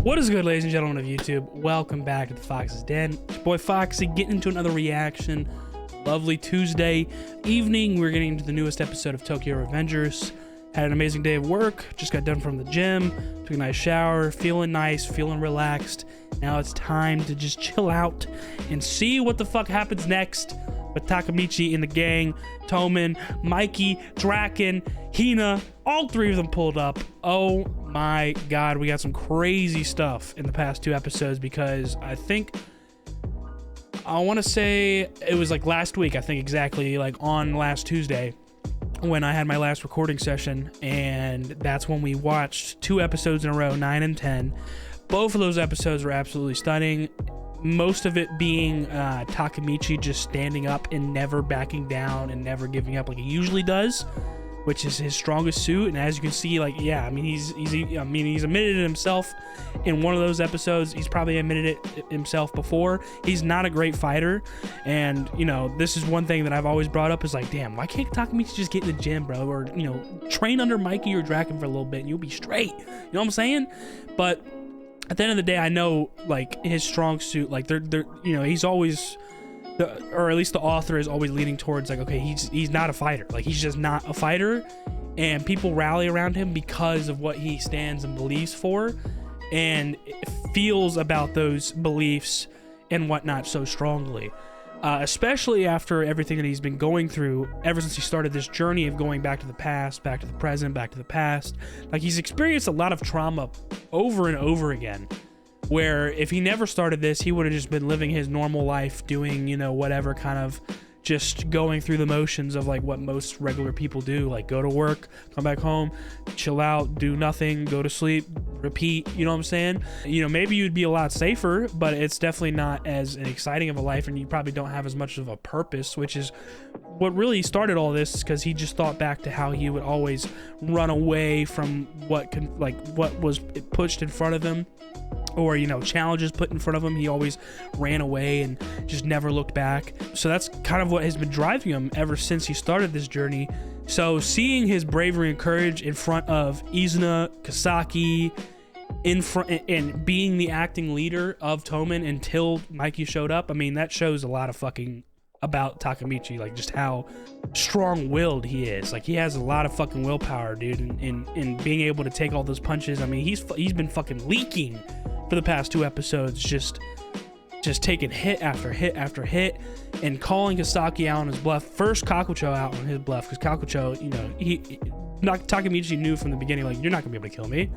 What is good, ladies and gentlemen of YouTube? Welcome back to the Fox's Den. It's your boy Foxy getting into another reaction. Lovely Tuesday evening. We're getting into the newest episode of Tokyo Revengers. Had an amazing day of work. Just got done from the gym. Took a nice shower. Feeling nice. Feeling relaxed. Now it's time to just chill out and see what the fuck happens next with Takemichi and the gang. Tomen, Mikey, Draken, Hina, all three of them pulled up. Oh my god, we got some crazy stuff in the past two episodes, because I want to say it was like last week, I think exactly like on last Tuesday when I had my last recording session, and that's when we watched two episodes in a row, 9 and 10. Both of those episodes were absolutely stunning. Most of it being Takemichi just standing up and never backing down and never giving up like he usually does, which is his strongest suit. And as you can see, like, yeah, I mean, he's admitted it himself in one of those episodes. He's probably admitted it himself before. He's not a great fighter, and you know, this is one thing that I've always brought up is like, damn, why can't Takemichi just get in the gym, bro, or you know, train under Mikey or Draken for a little bit and you'll be straight? You know what I'm saying? But at the end of the day, I know like his strong suit, like they're you know, he's always, or at least the author is always leaning towards like, okay, he's not a fighter, like he's just not a fighter, and people rally around him because of what he stands and believes for, and feels about those beliefs and whatnot so strongly. Especially after everything that he's been going through ever since he started this journey of going back to the past, back to the present, back to the past. Like, he's experienced a lot of trauma over and over again, where if he never started this, he would have just been living his normal life, doing, you know, whatever, kind of just going through the motions of like what most regular people do, like go to work, come back home, chill out, do nothing, go to sleep, repeat. You know what I'm saying? You know, maybe you'd be a lot safer, but it's definitely not as exciting of a life, and you probably don't have as much of a purpose, which is what really started all this, because he just thought back to how he would always run away from what was pushed in front of him, or, you know, challenges put in front of him. He always ran away and just never looked back. So that's kind of what has been driving him ever since he started this journey. So seeing his bravery and courage in front of Izana, Kasaki, in front, and being the acting leader of Tomen until Mikey showed up, I mean, that shows a lot of fucking about Takemichi, like just how strong-willed he is. Like, he has a lot of fucking willpower, dude, and being able to take all those punches. I mean, he's been fucking leaking for the past two episodes, just taking hit after hit after hit, and calling Kasaki out on his bluff. First, Kakucho out on his bluff, because Kakucho, you know, Takemichi knew from the beginning, like, you're not gonna be able to kill me.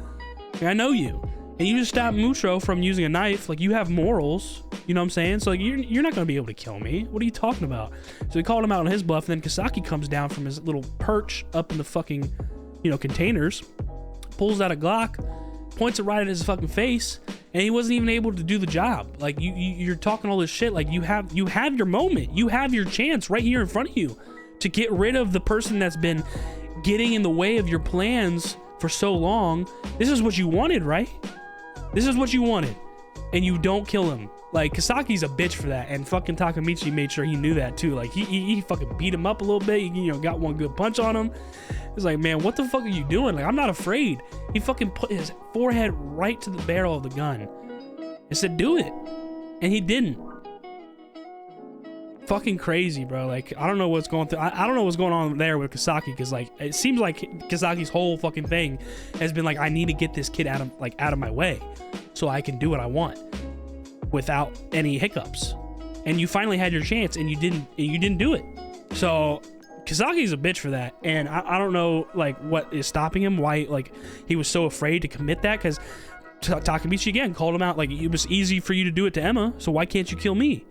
Like, I know you. And you just stopped Mutro from using a knife. Like, you have morals, you know what I'm saying? So like, you're not gonna be able to kill me. What are you talking about? So he called him out on his bluff, and then Kasaki comes down from his little perch up in the fucking, you know, containers, pulls out a Glock, points it right at his fucking face, and he wasn't even able to do the job. Like, you're talking all this shit. Like, you have your moment, you have your chance right here in front of you to get rid of the person that's been getting in the way of your plans for so long. This is what you wanted, right? This is what you wanted, and you don't kill him. Like, Kasaki's a bitch for that, and fucking Takemichi made sure he knew that too. Like, he fucking beat him up a little bit, you know, got one good punch on him. It's like, man, what the fuck are you doing? Like, I'm not afraid. He fucking put his forehead right to the barrel of the gun and said, do it, and he didn't. Fucking crazy, bro. Like, I don't know what's going through. I don't know what's going on there with Kasaki, because like, it seems like Kasaki's whole fucking thing has been like, I need to get this kid out of my way so I can do what I want without any hiccups. And you finally had your chance, and you didn't do it. So Kasaki's a bitch for that, and I don't know like what is stopping him, why like he was so afraid to commit that, because Takemichi again called him out, like, it was easy for you to do it to Emma, so why can't you kill me?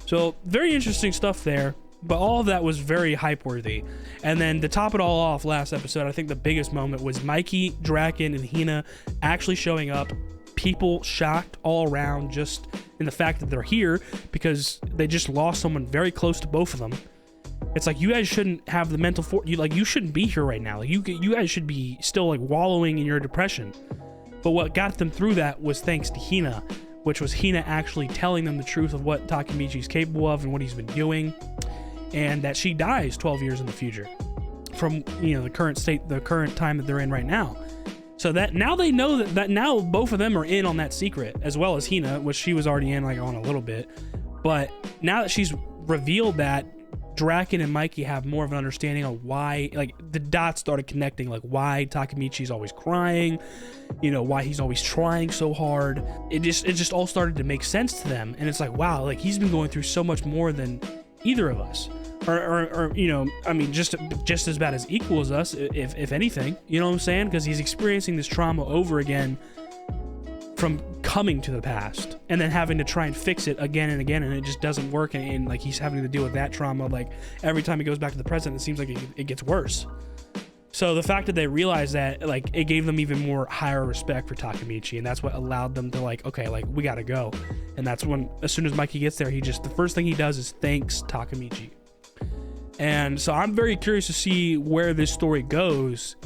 So very interesting stuff there, but all of that was very hype worthy. And then to top it all off, last episode, I think the biggest moment was Mikey, Draken, and Hina actually showing up. People shocked all around, just in the fact that they're here, because they just lost someone very close to both of them. It's like, you guys shouldn't have the mental you shouldn't be here right now. Like, you guys should be still like wallowing in your depression. But what got them through that was thanks to Hina, which was Hina actually telling them the truth of what Takemichi's capable of and what he's been doing, and that she dies 12 years in the future from, you know, the current time that they're in right now. So that now they know that now both of them are in on that secret, as well as Hina, which she was already in like on a little bit. But now that she's revealed that, Draken and Mikey have more of an understanding of why, like the dots started connecting, like why Takemichi's always crying, you know, why he's always trying so hard. It just all started to make sense to them. And it's like, wow, like he's been going through so much more than either of us. Or you know, I mean, just as bad as equal as us, if anything, you know what I'm saying? Because he's experiencing this trauma over again from coming to the past and then having to try and fix it again and again, and it just doesn't work, and like he's having to deal with that trauma like every time he goes back to the present. It seems like it gets worse. So the fact that they realized that, like, it gave them even more higher respect for Takemichi, and that's what allowed them to like, okay, like we gotta go. And that's when, as soon as Mikey gets there, the first thing he does is thanks Takemichi. And so I'm very curious to see where this story goes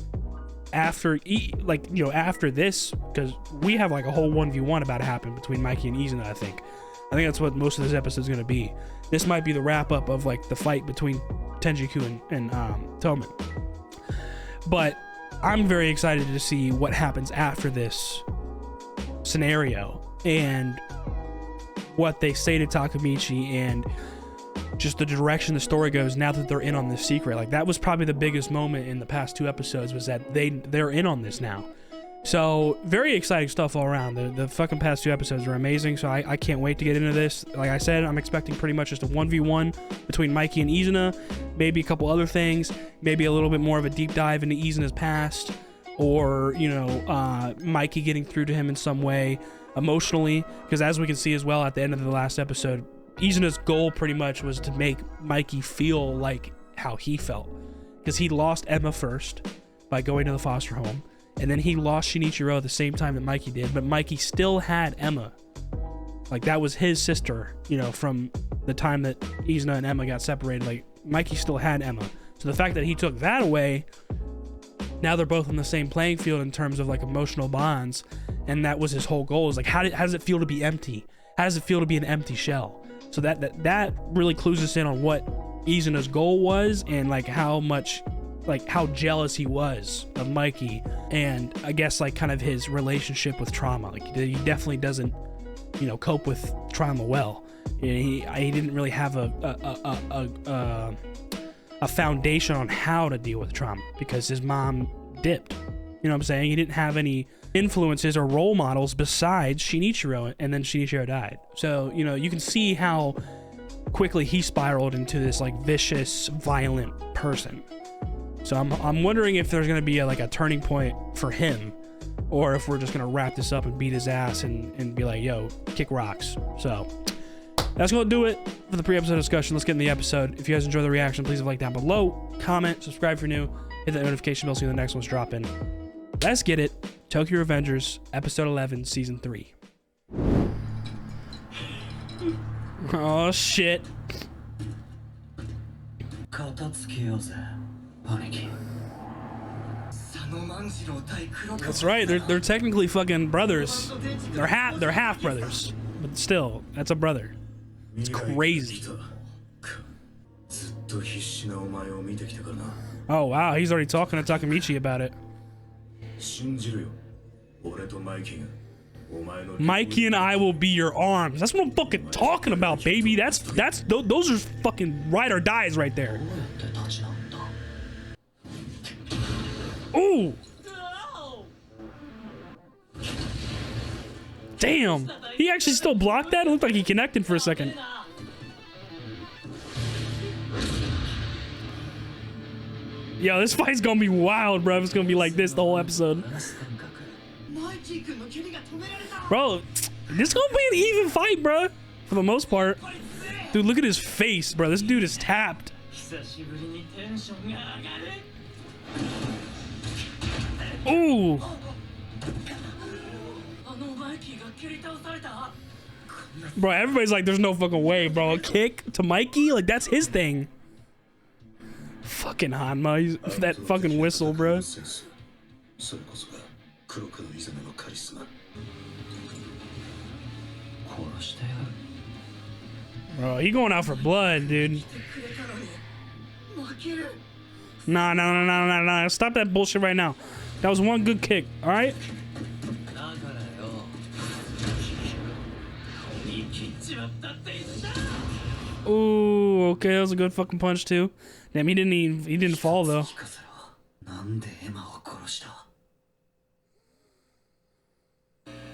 after, like, you know, after this, because we have like a whole 1v1 about to happen between Mikey and Izana. I think that's what most of this episode is going to be. This might be the wrap up of like the fight between Tenjiku and Toman. But I'm very excited to see what happens after this scenario and what they say to Takemichi and just the direction the story goes now that they're in on this secret. Like, that was probably the biggest moment in the past 2 episodes, was that they're in on this now. So very exciting stuff all around. The fucking past 2 episodes are amazing, so I can't wait to get into this. Like I said, I'm expecting pretty much just a 1v1 between Mikey and Izana, maybe a couple other things, maybe a little bit more of a deep dive into Izana's past, or, you know, Mikey getting through to him in some way emotionally, because as we can see as well at the end of the last episode, Izana's goal pretty much was to make Mikey feel like how he felt, because he lost Emma first by going to the foster home, and then he lost Shinichiro at the same time that Mikey did, but Mikey still had Emma. Like, that was his sister, you know, from the time that Izana and Emma got separated. Like, Mikey still had Emma. So the fact that he took that away, now they're both on the same playing field in terms of like emotional bonds, and that was his whole goal, is like, how does it feel to be empty? How does it feel to be an empty shell? So that really clues us in on what Izana's goal was, and like how much, like how jealous he was of Mikey, and I guess like kind of his relationship with trauma. Like, he definitely doesn't, you know, cope with trauma well. He didn't really have a foundation on how to deal with trauma, because his mom dipped. You know what I'm saying? He didn't have any influences or role models besides Shinichiro, and then Shinichiro died. So, you know, you can see how quickly he spiraled into this like vicious, violent person. So I'm wondering if there's going to be a turning point for him, or if we're just going to wrap this up and beat his ass and be like, yo, kick rocks. So that's going to do it for the pre-episode discussion. Let's get in the episode. If you guys enjoy the reaction, please leave a like down below, comment, subscribe if you're new, hit that notification bell so the next one's dropping. Let's get it. Tokyo Revengers, episode 11, season 3. Oh shit. That's right, they're technically fucking brothers. They're half brothers, but still, that's a brother. It's crazy. Oh wow, he's already talking to Takemichi about it. Mikey and I will be your arms. That's what I'm fucking talking about, baby. Those are fucking ride or dies right there. Ooh. Damn. He actually still blocked that? It looked like he connected for a second. Yo, this fight's gonna be wild, bro. It's gonna be like this the whole episode. Bro, this is gonna be an even fight, bro. For the most part. Dude, look at his face, bro. This dude is tapped. Ooh. Bro, everybody's like, there's no fucking way, bro. A kick to Mikey? Like, that's his thing. Fucking Hanma, that fucking whistle, bro. Bro, he going out for blood, dude. Nah. Stop that bullshit right now. That was one good kick, alright? Ooh, okay, that was a good fucking punch too. Damn, he didn't fall though.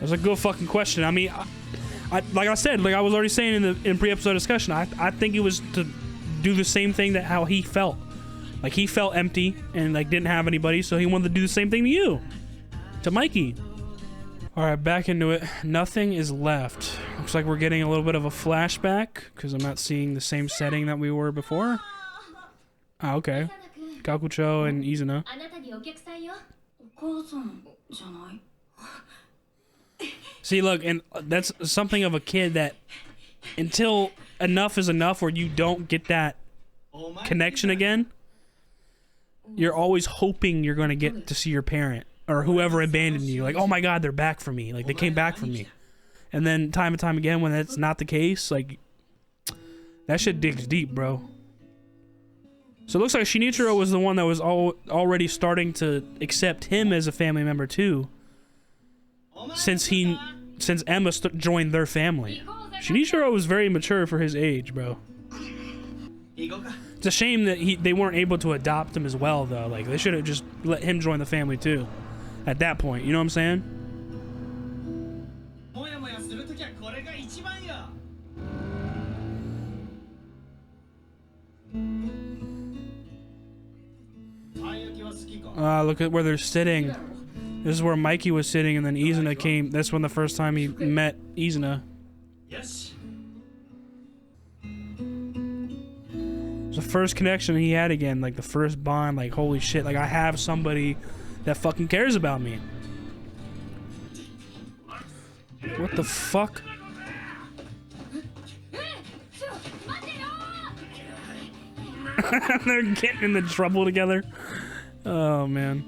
That's a good fucking question. I mean, like I said, like I was already saying in pre-episode discussion, I think it was to do the same thing that how he felt. Like he felt empty and like didn't have anybody, so he wanted to do the same thing to you, to Mikey. All right, back into it. Nothing is left. Looks like we're getting a little bit of a flashback because I'm not seeing the same setting that we were before. Ah, okay. Kakucho and Izana. See, look, and that's something of a kid that until enough is enough where you don't get that connection again, you're always hoping you're going to get to see your parent or whoever abandoned you. Like, oh my God, they're back for me. Like, they came back for me. And then time and time again, when that's not the case, like, that shit digs deep, bro. So it looks like Shinichiro was the one that was already starting to accept him as a family member too. Since Emma joined their family. Shinichiro was very mature for his age, bro. It's a shame that they weren't able to adopt him as well, though. Like, they should have just let him join the family, too. At that point, you know what I'm saying? Look at where they're sitting. This is where Mikey was sitting, and then Izana came. That's when the first time he met Izana. Yes. It's the first connection he had again, like the first bond, like holy shit, like I have somebody that fucking cares about me. What the fuck? They're getting into trouble together. Oh man.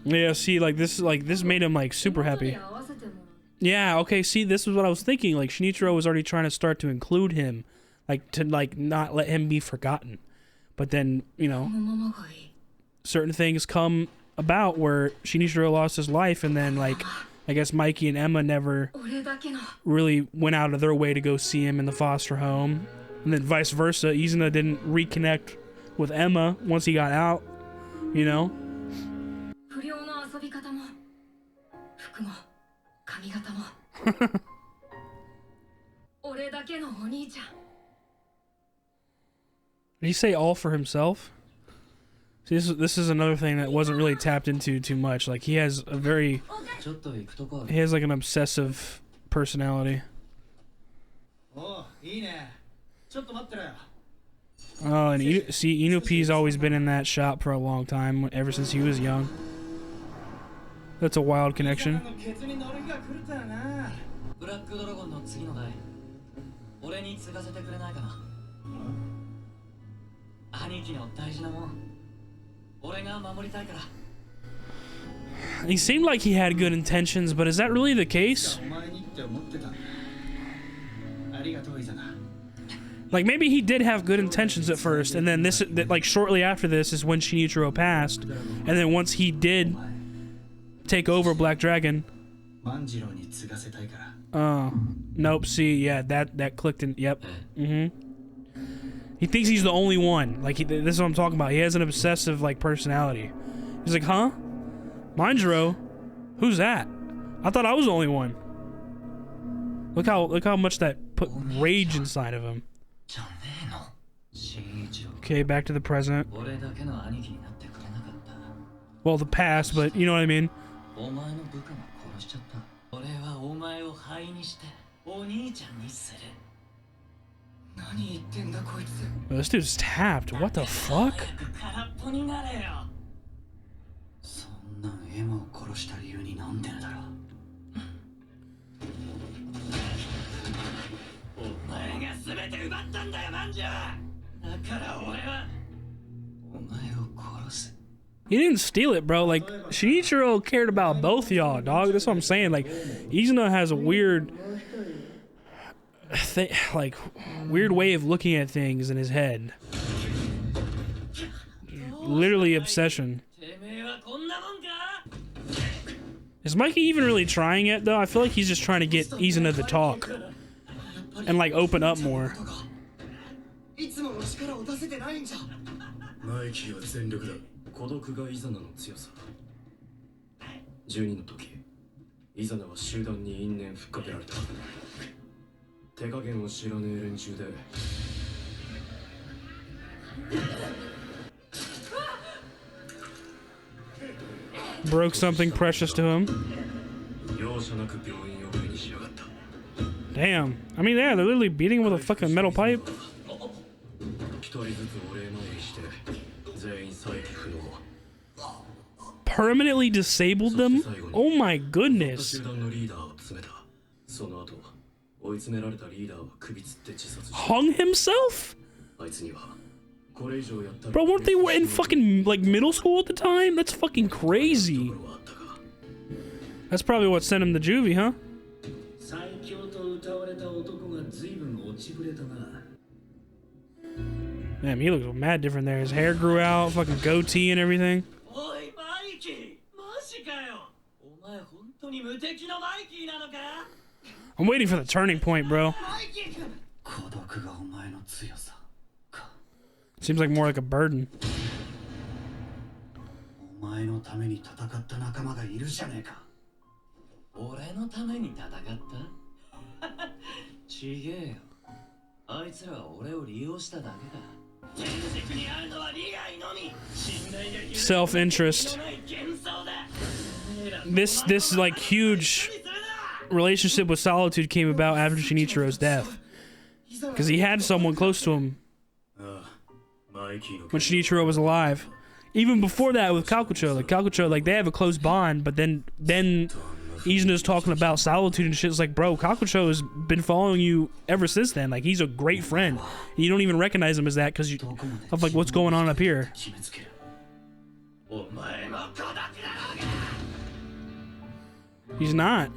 Yeah, see, like this made him like super happy. Yeah, okay, see, this is what I was thinking. Like Shinichiro was already trying to start to include him, like to like not let him be forgotten. But then, you know, certain things come about where Shinichiro lost his life, and then like I guess Mikey and Emma never really went out of their way to go see him in the foster home. And then vice versa, Izana didn't reconnect with Emma once he got out, you know? Did he say all for himself? See, this is another thing that wasn't really tapped into too much. Like, he has like an obsessive personality. Oh, and see, Inupi's always been in that shop for a long time, ever since he was young. That's a wild connection. He seemed like he had good intentions, but is that really the case? Like, maybe he did have good intentions at first, and then like shortly after this is when Shinichiro passed, and then once he did take over Black Dragon. Oh, nope. See, yeah, that clicked in. Yep. He thinks he's the only one. Like, this is what I'm talking about. He has an obsessive like personality. He's like, huh? Manjiro? Who's that? I thought I was the only one. Look how much that put rage inside of him. Okay, back to the present. Well, the past, but you know what I mean. Oh, this dude's tapped. What the fuck? He didn't steal it, bro. Like, Shinichiro cared about both of y'all, dog. That's what I'm saying. Like, Izuna has a weird weird way of looking at things in his head. Literally obsession. Is Mikey even really trying it, though? I feel like he's just trying to get Izuna to talk and, like, open up more. 12の時、イザナは集団に因縁ふっかけられた。手加減を知らねえ連中で。Broke something precious to him. 容赦なく病院を上にしやがった。Damn. I mean, yeah, they're literally beating him with a fucking metal pipe. 一人ずつお礼参りして、全員再起不能。 Permanently disabled them? Oh my goodness. Hung himself? Bro, weren't they in fucking, like, middle school at the time? That's fucking crazy. That's probably what sent him to juvie, huh? Damn, he looks mad different there. His hair grew out, fucking goatee and everything. I'm waiting for the turning point, bro. Seems like more like a burden. Self-interest. This like huge relationship with Solitude came about after Shinichiro's death, because he had someone close to him when Shinichiro was alive. Even before that with Kakucho, like they have a close bond, but then Izuna's talking about Solitude and shit. It's like, bro, Kakucho has been following you ever since then. Like, he's a great friend. You don't even recognize him as that because of like what's going on up here. He's not.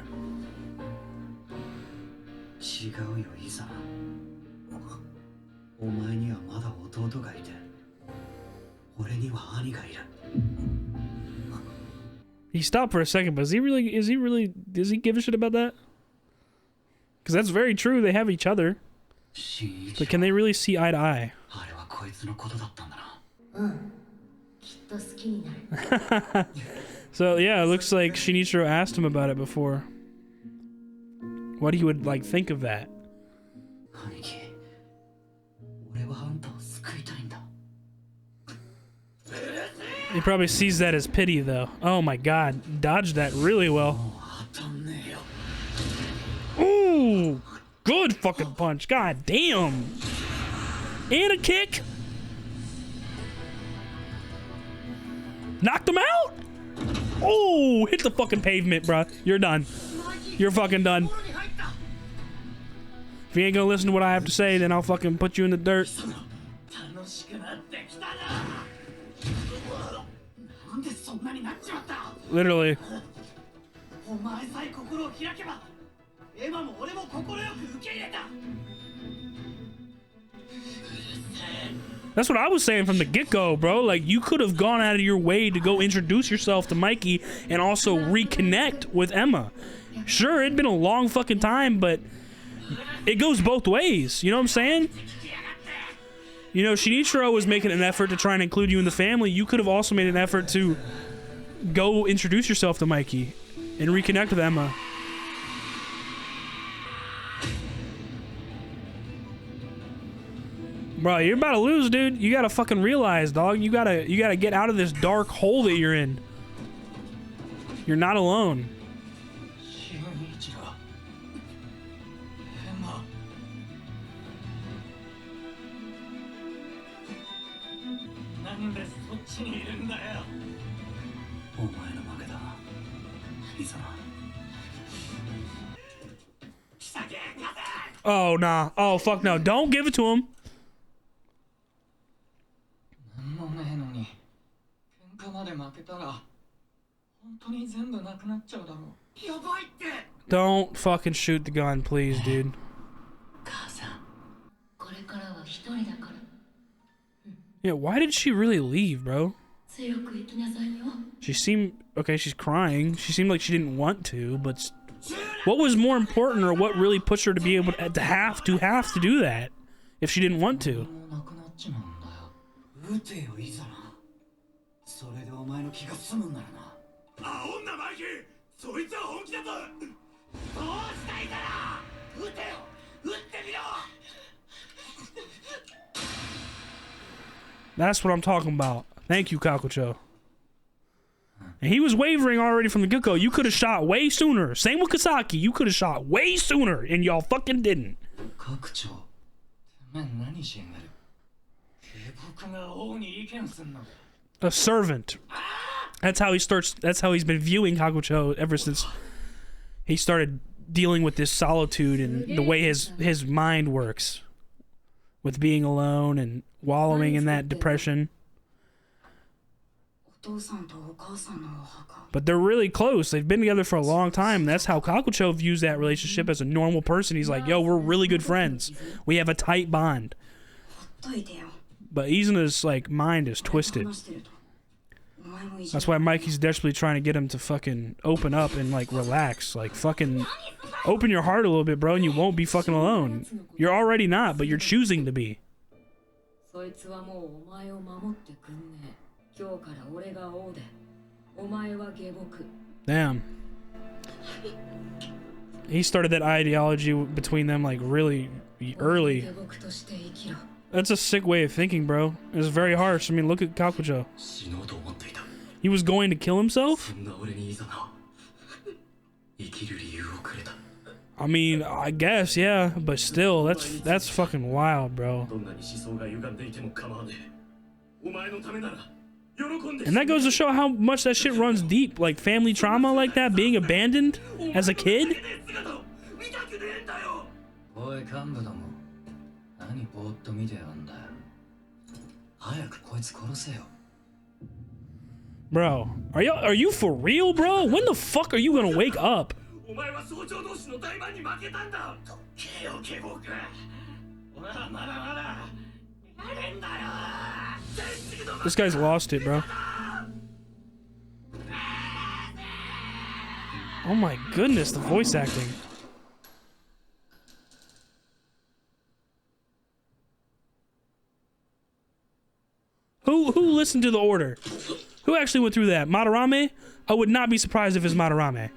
He stopped for a second, but does he give a shit about that? Because that's very true, they have each other. But can they really see eye to eye? So yeah, it looks like Shinichiro asked him about it before. What he would like think of that. He probably sees that as pity, though. Oh my god, dodged that really well. Ooh, good fucking punch. God damn. And a kick. Knocked him out. Oh, hit the fucking pavement, bro. You're done. You're fucking done. If you ain't gonna listen to what I have to say, then I'll fucking put you in the dirt. Literally. That's what I was saying from the get-go, bro. Like, you could have gone out of your way to go introduce yourself to Mikey and also reconnect with Emma. Sure, it'd been a long fucking time, but it goes both ways. You know what I'm saying? You know, Shinichiro was making an effort to try and include you in the family. You could have also made an effort to go introduce yourself to Mikey and reconnect with Emma. Bro, you're about to lose, dude. You gotta fucking realize, dog. You gotta get out of this dark hole that you're in. You're not alone. Oh, nah. Oh, fuck no. Don't give it to him. Don't fucking shoot the gun, please, dude. Yeah, why did she really leave, bro? She seemed... Okay, she's crying. She seemed like she didn't want to, but... What was more important, or what really pushed her to be able to have to do that if she didn't want to? That's what I'm talking about. Thank you, Kakucho. And he was wavering already from the get-go. You could have shot way sooner. Same with Kasaki. You could have shot way sooner, and y'all fucking didn't. A servant. That's how he starts. That's how he's been viewing Kakucho ever since he started dealing with this solitude and the way his mind works, with being alone and wallowing in that depression. But they're really close. They've been together for a long time. That's how Kakucho views that relationship as a normal person. He's like, yo, we're really good friends. We have a tight bond. But Izana's like mind is twisted. That's why Mikey's desperately trying to get him to fucking open up and like relax. Like fucking open your heart a little bit, bro, and you won't be fucking alone. You're already not, but you're choosing to be. Damn. He started that ideology between them like really early. That's a sick way of thinking, bro. It's very harsh. I mean, look at Kakucho. He was going to kill himself? I mean, I guess, yeah, but still, that's fucking wild, bro. And that goes to show how much that shit runs deep, like family trauma like that, being abandoned as a kid. Bro, are you for real, bro? When the fuck are you gonna wake up? This guy's lost it, bro. Oh my goodness, the voice acting. Who listened to the order? Who actually went through that? Madarame? I would not be surprised if it's Madarame.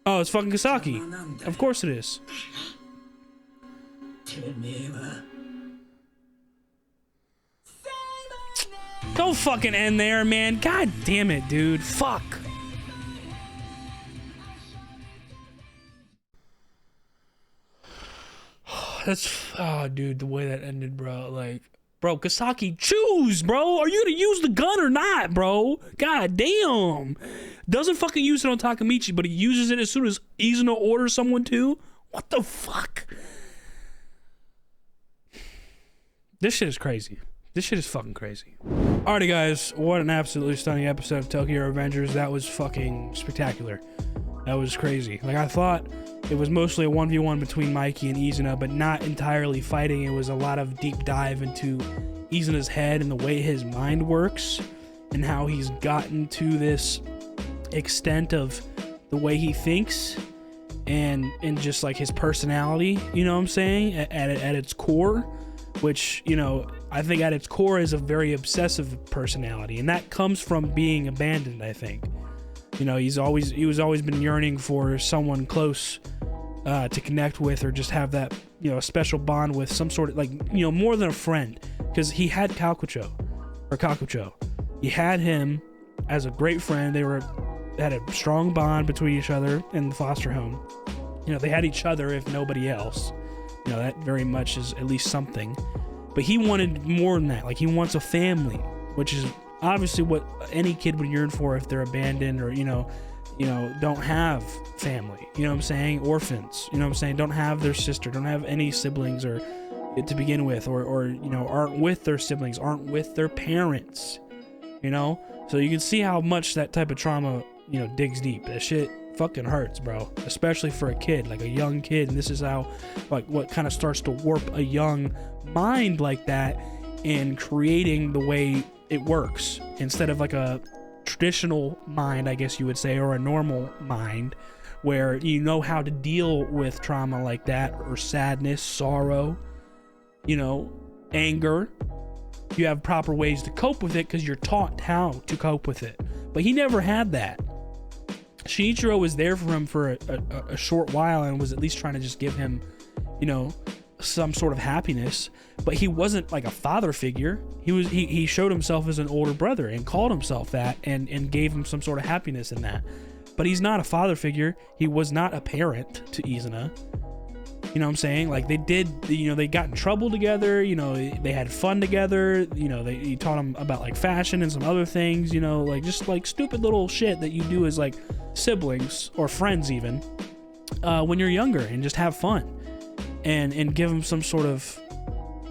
Oh, it's fucking Kasaki. Of course it is. Don't fucking end there, man. God damn it, dude. Fuck. Oh, dude, the way that ended, bro. Like, bro, Kasaki, choose, bro. Are you gonna use the gun or not, bro? God damn. Doesn't fucking use it on Takemichi, but he uses it as soon as Izuna orders someone to? What the fuck? This shit is crazy. This shit is fucking crazy. Alrighty, guys. What an absolutely stunning episode of Tokyo Revengers. That was fucking spectacular. That was crazy. Like, I thought it was mostly a 1v1 between Mikey and Izuna, but not entirely fighting. It was a lot of deep dive into Izuna's head and the way his mind works and how he's gotten to this extent of the way he thinks and just like his personality, you know what I'm saying, at its core, which, you know, I think at its core is a very obsessive personality, and that comes from being abandoned, I think. You know, he was always been yearning for someone close to connect with, or just have that, you know, a special bond with, some sort of, like, you know, more than a friend, because he had Kakucho. He had him as a great friend. They had a strong bond between each other in the foster home. You know, they had each other, if nobody else. You know, that very much is at least something. But he wanted more than that. Like, he wants a family, which is obviously what any kid would yearn for if they're abandoned, or, you know, don't have family. You know what I'm saying? Orphans. You know what I'm saying? Don't have their sister, don't have any siblings, or to begin with, or you know, aren't with their siblings, aren't with their parents. You know, So you can see how much that type of trauma, digs deep. That shit fucking hurts, bro. Especially for a kid, like a young kid. And this is how, like, what kind of starts to warp a young mind like that in creating the way it works. Instead of like a traditional mind, I guess you would say, or a normal mind, where you know how to deal with trauma like that, or sadness, sorrow, anger. You have proper ways to cope with it because you're taught how to cope with it. But he never had that. Shinichiro was there for him for a short while and was at least trying to just give him, some sort of happiness. But he wasn't like a father figure. He showed himself as an older brother and called himself that and gave him some sort of happiness in that. But he's not a father figure. He was not a parent to Izuna. You know what I'm saying? Like, they got in trouble together, they had fun together, he taught him about like fashion and some other things, like just like stupid little shit that you do as like siblings or friends even, when you're younger, and just have fun and give him some sort of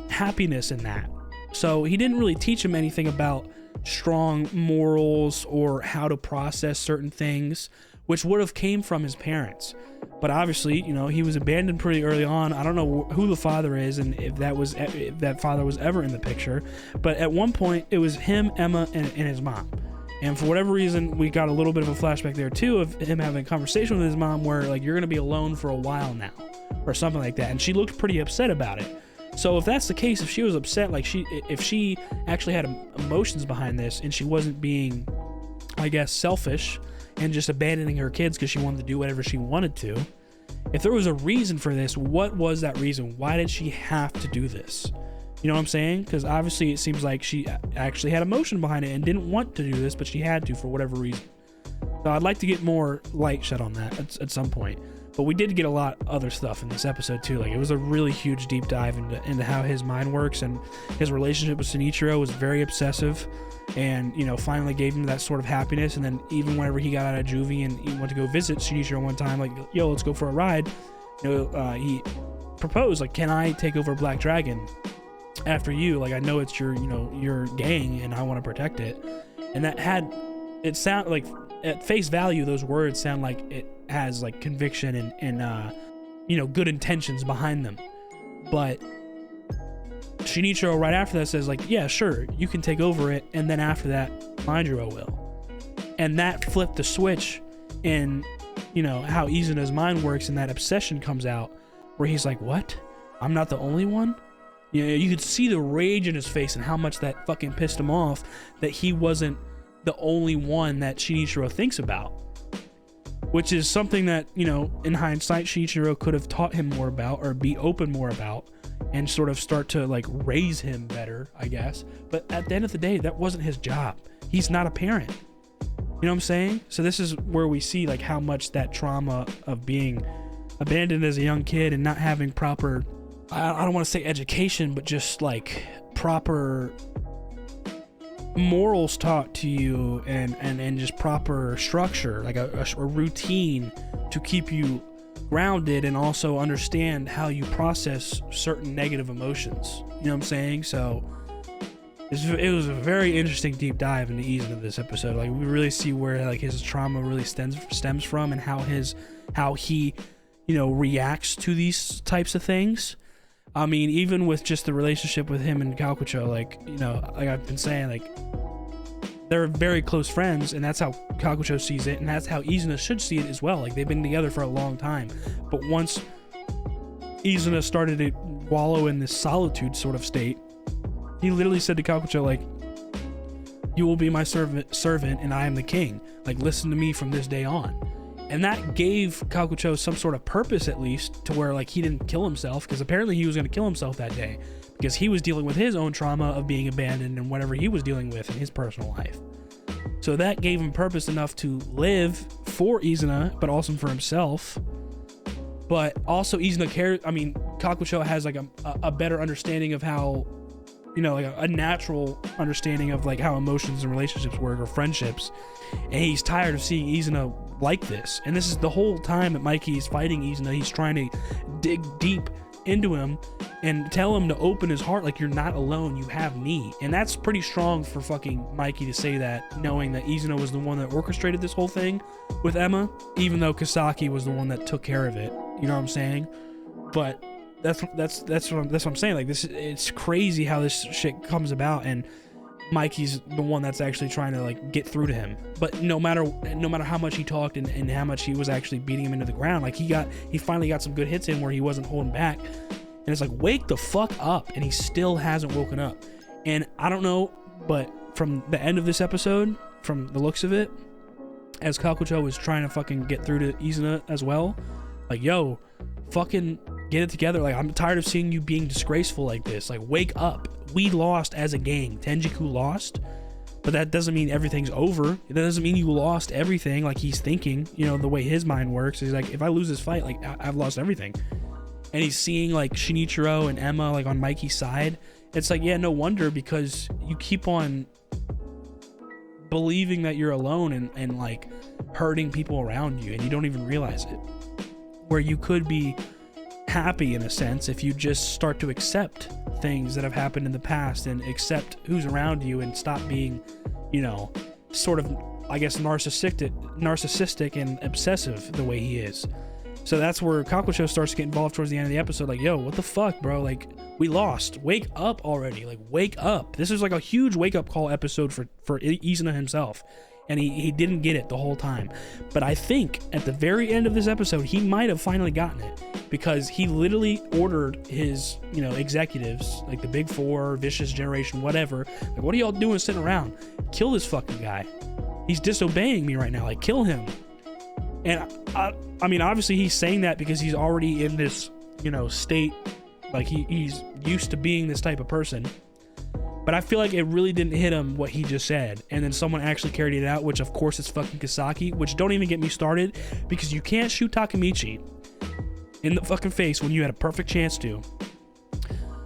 happiness in that. So he didn't really teach him anything about strong morals or how to process certain things, which would have came from his parents. But obviously, he was abandoned pretty early on. I don't know who the father is and if that father was ever in the picture. But at one point, it was him, Emma, and his mom. And for whatever reason, we got a little bit of a flashback there too of him having a conversation with his mom where like, you're going to be alone for a while now, or something like that. And she looked pretty upset about it. So if that's the case, if she was upset, like if she actually had emotions behind this and she wasn't being, I guess, selfish and just abandoning her kids because she wanted to do whatever she wanted to, if there was a reason for this, what was that reason? Why did she have to do this? You know what I'm saying? Because obviously it seems like she actually had emotion behind it and didn't want to do this, but she had to for whatever reason. So I'd like to get more light shed on that at some point. But we did get a lot of other stuff in this episode too. Like, it was a really huge deep dive into how his mind works, and his relationship with Shinichiro was very obsessive, and finally gave him that sort of happiness. And then even whenever he got out of juvie and he went to go visit Shinichiro one time, like, yo, let's go for a ride, he proposed, like, can I take over Black Dragon after you? Like, I know it's your your gang and I want to protect it. And it sound like, at face value, those words sound like it has like conviction and good intentions behind them. But Shinichiro right after that says like, yeah, sure, you can take over it, and then after that, Manjiro will. And that flipped the switch in how Izuna's mind works, and that obsession comes out where he's like, what? I'm not the only one? You could see the rage in his face and how much that fucking pissed him off that he wasn't the only one that Shinichiro thinks about. Which is something that, in hindsight, Shinichiro could have taught him more about, or be open more about, and sort of start to like raise him better, I guess. But at the end of the day, that wasn't his job. He's not a parent. You know what I'm saying? So this is where we see like how much that trauma of being abandoned as a young kid and not having proper, I don't want to say education, but just like proper morals taught to you and just proper structure, like a routine to keep you grounded and also understand how you process certain negative emotions. You know what I'm saying? So it was a very interesting deep dive into Izuna this episode. Like, we really see where like his trauma really stems from, and how he reacts to these types of things. I mean, even with just the relationship with him and Kakucho, like I've been saying, like, they're very close friends, and that's how Kakucho sees it, and that's how Izuna should see it as well. Like, they've been together for a long time. But once Izuna started to wallow in this solitude sort of state, he literally said to Kakucho, like, you will be my servant, and I am the king. Like, listen to me from this day on. And that gave Kakucho some sort of purpose, at least, to where like he didn't kill himself, because apparently he was going to kill himself that day because he was dealing with his own trauma of being abandoned and whatever he was dealing with in his personal life. So that gave him purpose enough to live for Izuna, but also for himself. But also Izuna cares. I mean, Kakucho has like a better understanding of how, like a natural understanding of like how emotions and relationships work, or friendships. And he's tired of seeing Izuna like this. And this is the whole time that Mikey is fighting Izuna. He's trying to dig deep into him and tell him to open his heart, like, you're not alone, you have me. And that's pretty strong for fucking Mikey to say that, knowing that Izuna was the one that orchestrated this whole thing with Emma, even though Kisaki was the one that took care of it. You know what I'm saying? But that's what I'm saying. Like, this, it's crazy how this shit comes about, and Mikey's the one that's actually trying to, like, get through to him. But no matter how much he talked and how much he was actually beating him into the ground, like, he finally got some good hits in where he wasn't holding back. And it's like, wake the fuck up. And he still hasn't woken up. And I don't know, but from the end of this episode, from the looks of it, as Kakucho was trying to fucking get through to Izuna as well, like, yo, fucking get it together. Like, I'm tired of seeing you being disgraceful like this. Like, wake up. We lost as a gang. Tenjiku lost. But that doesn't mean everything's over. That doesn't mean you lost everything, like he's thinking. You know, the way his mind works is like, if I lose this fight, like, I've lost everything. And he's seeing, like, Shinichiro and Emma, like, on Mikey's side. It's like, yeah, no wonder, because you keep on believing that you're alone and like, hurting people around you, and you don't even realize it. Where you could be happy, in a sense, if you just start to accept things that have happened in the past and accept who's around you and stop being, you know, sort of, I guess, narcissistic and obsessive the way he is. So that's where Kakucho starts to get involved towards the end of the episode. Like, yo, what the fuck, bro? Like, we lost. Wake up already. Like, wake up. This is like a huge wake-up call episode for Izuna himself. And he didn't get it the whole time. But I think at the very end of this episode, he might have finally gotten it. Because he literally ordered his, you know, executives, like the Big Four, Vicious Generation, whatever. Like, what are y'all doing sitting around? Kill this fucking guy. He's disobeying me right now. Like, kill him. And I mean, obviously he's saying that because he's already in this, you know, state. Like, he's used to being this type of person. But I feel like it really didn't hit him what he just said. And then someone actually carried it out, which of course is fucking Kisaki, which don't even get me started, because you can't shoot Takemichi in the fucking face when you had a perfect chance to.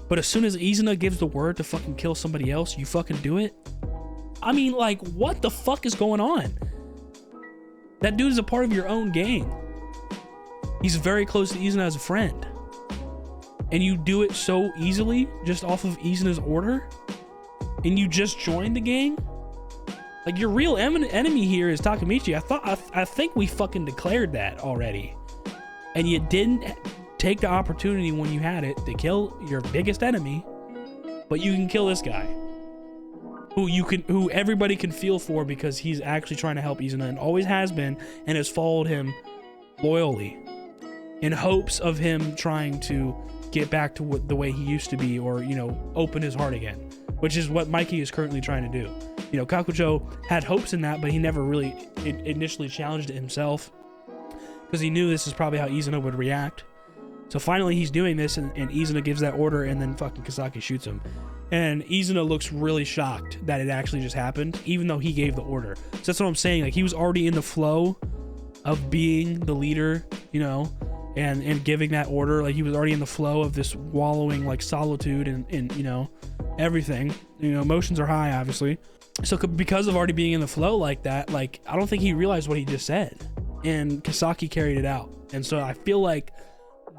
But as soon as Izuna gives the word to fucking kill somebody else, you fucking do it. I mean, like, what the fuck is going on? That dude is a part of your own gang. He's very close to Izuna as a friend. And you do it so easily, just off of Izuna's order? And you just joined the gang? Like, your real enemy here is Takemichi. I think we fucking declared that already. And you didn't take the opportunity when you had it to kill your biggest enemy, but you can kill this guy. Who everybody can feel for, because he's actually trying to help Izuna and always has been, and has followed him loyally in hopes of him trying to get back to the way he used to be, or, you know, open his heart again, which is what Mikey is currently trying to do. You know, Kakucho had hopes in that, but he never really initially challenged it himself, because he knew this is probably how Izuna would react. So finally he's doing this, and Izuna gives that order, and then fucking Kisaki shoots him. And Izuna looks really shocked that it actually just happened, even though he gave the order. So that's what I'm saying. Like, he was already in the flow of being the leader, you know, and giving that order. Like, he was already in the flow of this wallowing, like, solitude and you know, everything. You know, emotions are high, obviously. So because of already being in the flow like that, like, I don't think he realized what he just said. And Kisaki carried it out. And so I feel like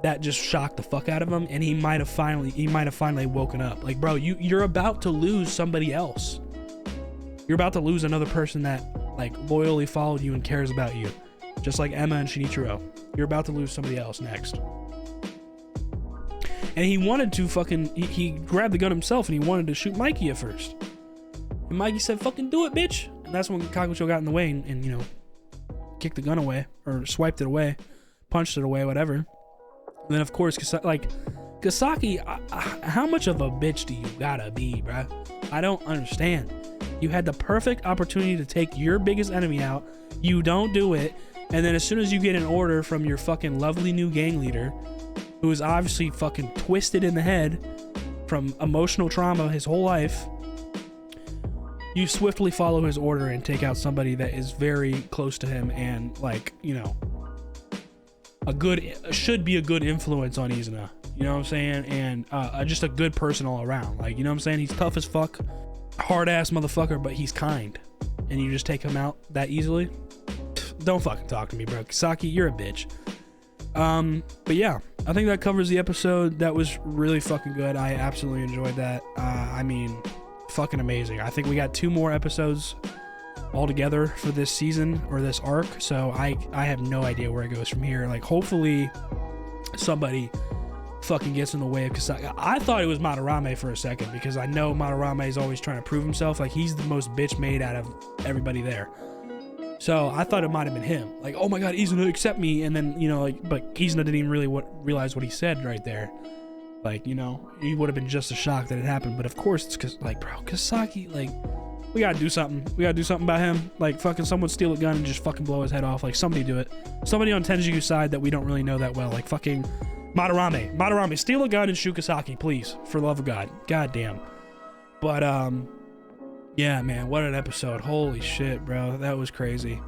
that just shocked the fuck out of him, and he might have finally woken up. Like, bro, you're about to lose somebody else. You're about to lose another person that, like, loyally followed you and cares about you, just like Emma and Shinichiro. You're about to lose somebody else next. And he wanted to fucking, he grabbed the gun himself, and he wanted to shoot Mikey at first, and Mikey said, fucking do it, bitch. And that's when Kakucho got in the way and you know, kicked the gun away, or swiped it away, punched it away, whatever. And then, of course, Kisaki, how much of a bitch do you gotta be, bruh? I don't understand. You had the perfect opportunity to take your biggest enemy out. You don't do it. And then as soon as you get an order from your fucking lovely new gang leader, who is obviously fucking twisted in the head from emotional trauma his whole life, you swiftly follow his order and take out somebody that is very close to him and, like, you know, should be a good influence on Izuna, you know what I'm saying? And just a good person all around. Like, you know what I'm saying? He's tough as fuck, hard ass motherfucker, but he's kind. And you just take him out that easily? Don't fucking talk to me, bro. Kisaki, you're a bitch. But yeah, I think that covers the episode. That was really fucking good. I absolutely enjoyed that. I mean, fucking amazing. I think we got 2 more episodes altogether for this season or this arc, so I have no idea where it goes from here. Like, hopefully somebody fucking gets in the way of Kasaki. I thought it was Madarame for a second, because I know Madarame is always trying to prove himself. Like, he's the most bitch made out of everybody there. So I thought it might have been him. Like, oh my god, Izuna, accept me. And then, you know, like, but Izuna didn't even really realize what he said right there. Like, you know, he would have been just as shocked that it happened. But of course, it's because, like, bro, Kasaki, like, we gotta do something. We gotta do something about him. Like, fucking someone steal a gun and just fucking blow his head off. Like, somebody do it. Somebody on Tenji's side that we don't really know that well. Like, fucking Madarame, steal a gun and shoot Kasaki, please. For the love of God. God damn. But, yeah, man, what an episode. Holy shit, bro. That was crazy.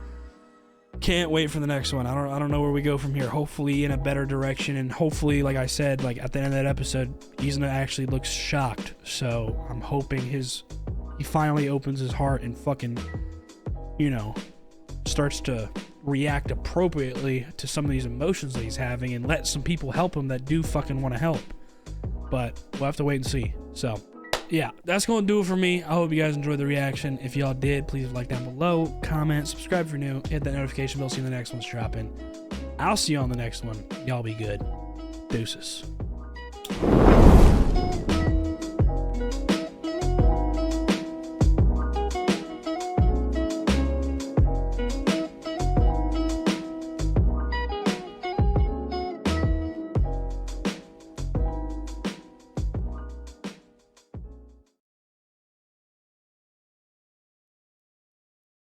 Can't wait for the next one. I don't know where we go from here. Hopefully in a better direction, and hopefully, like I said, like at the end of that episode, Izuna actually looks shocked. So I'm hoping he finally opens his heart and fucking, you know, starts to react appropriately to some of these emotions that he's having, and let some people help him that do fucking want to help. But we'll have to wait and see. So yeah, that's going to do it for me. I hope you guys enjoyed the reaction. If y'all did, please like down below, comment, subscribe if you're new, hit that notification bell so you know the next one's dropping. I'll see you on the next one. Y'all be good. Deuces.